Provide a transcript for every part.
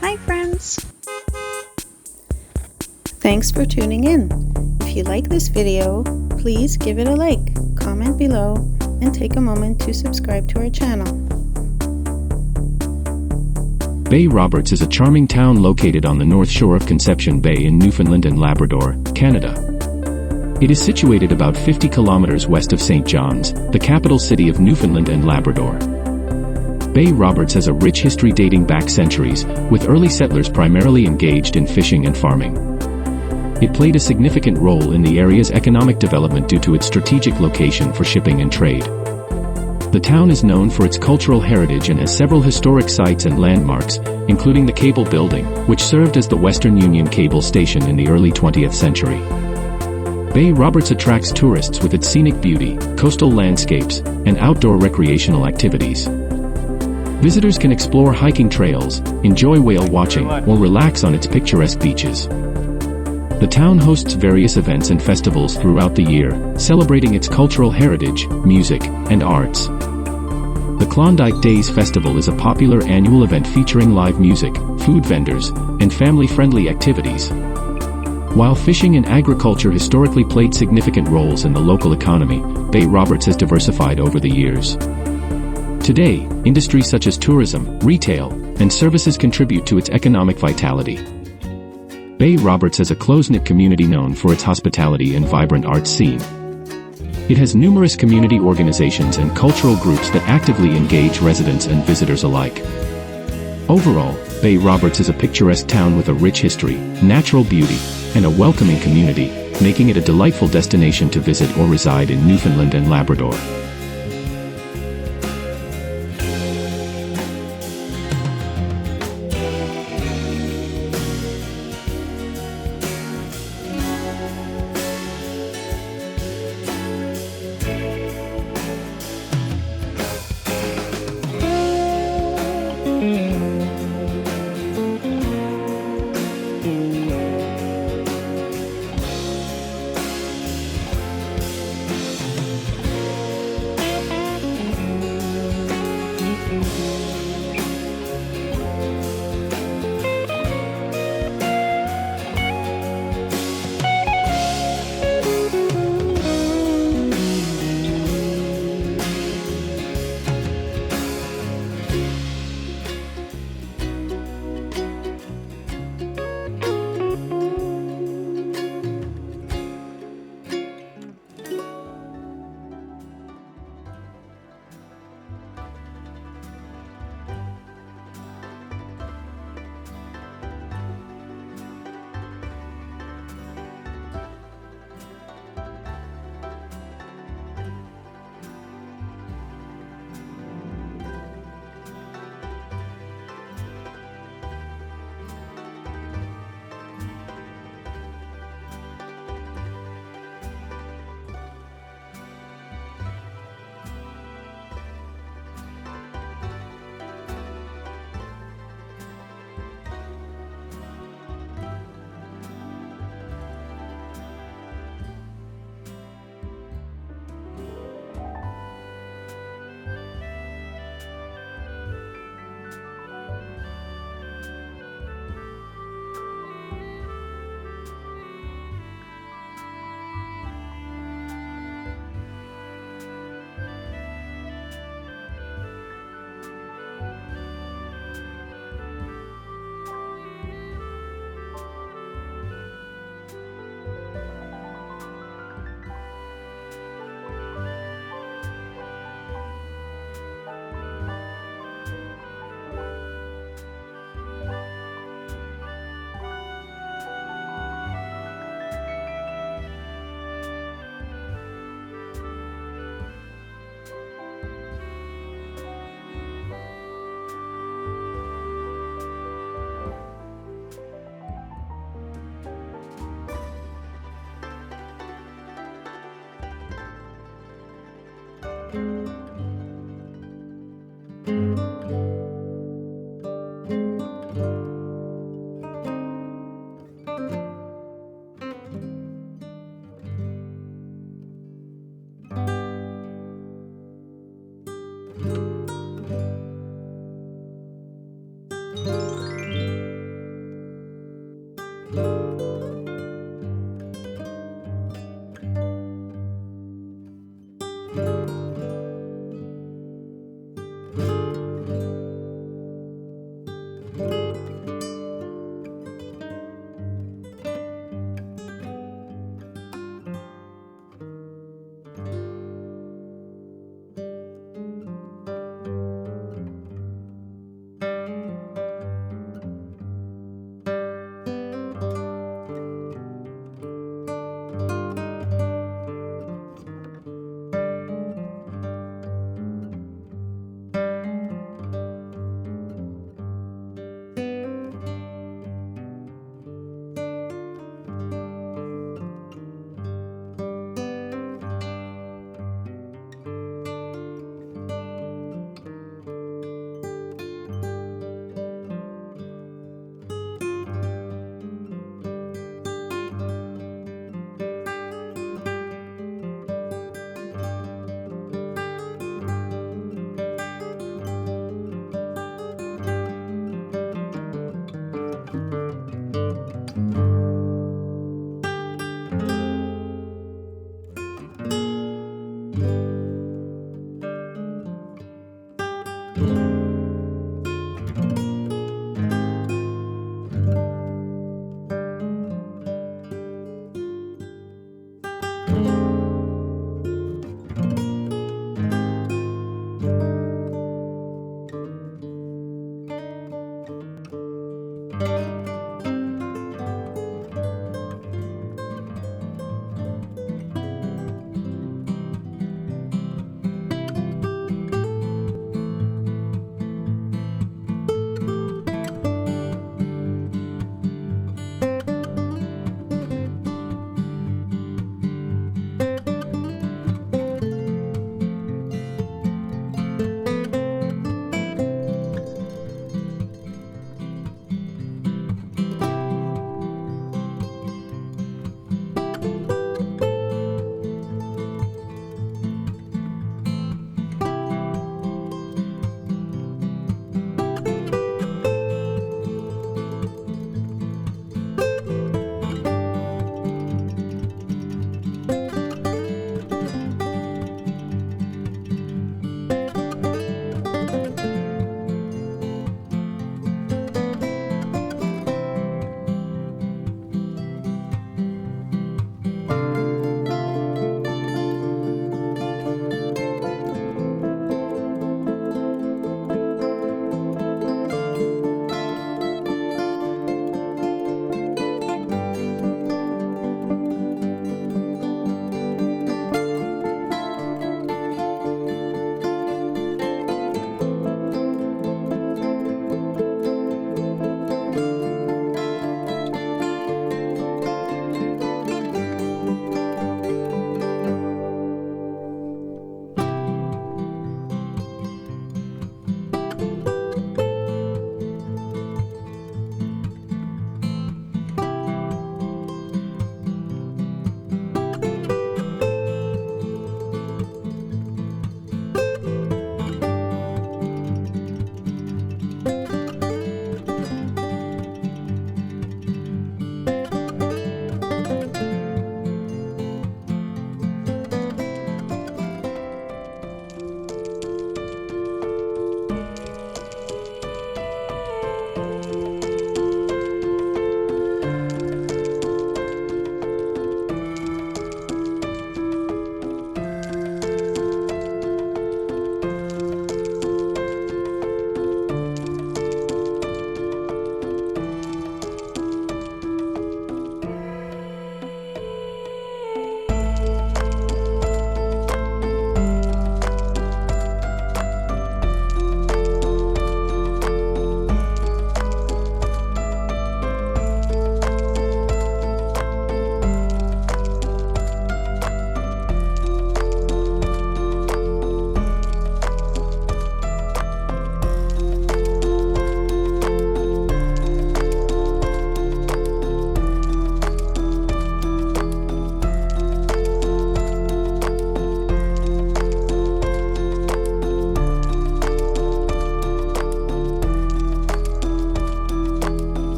Hi friends! Thanks for tuning in. If you like this video, please give it a like, comment below, and take a moment to subscribe to our channel. Bay Roberts is a charming town located on the north shore of Conception Bay in Newfoundland and Labrador, Canada. It is situated about 50 kilometers west of St. John's, the capital city of Newfoundland and Labrador. Bay Roberts has a rich history dating back centuries, with early settlers primarily engaged in fishing and farming. It played a significant role in the area's economic development due to its strategic location for shipping and trade. The town is known for its cultural heritage and has several historic sites and landmarks, including the Cable Building, which served as the Western Union Cable Station in the early 20th century. Bay Roberts attracts tourists with its scenic beauty, coastal landscapes, and outdoor recreational activities. Visitors can explore hiking trails, enjoy whale watching, or relax on its picturesque beaches. The town hosts various events and festivals throughout the year, celebrating its cultural heritage, music, and arts. The Klondike Days Festival is a popular annual event featuring live music, food vendors, and family-friendly activities. While fishing and agriculture historically played significant roles in the local economy, Bay Roberts has diversified over the years. Today, industries such as tourism, retail, and services contribute to its economic vitality. Bay Roberts has a close-knit community known for its hospitality and vibrant arts scene. It has numerous community organizations and cultural groups that actively engage residents and visitors alike. Overall, Bay Roberts is a picturesque town with a rich history, natural beauty, and a welcoming community, making it a delightful destination to visit or reside in Newfoundland and Labrador.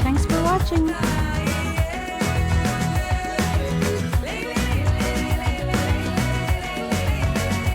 Thanks for watching.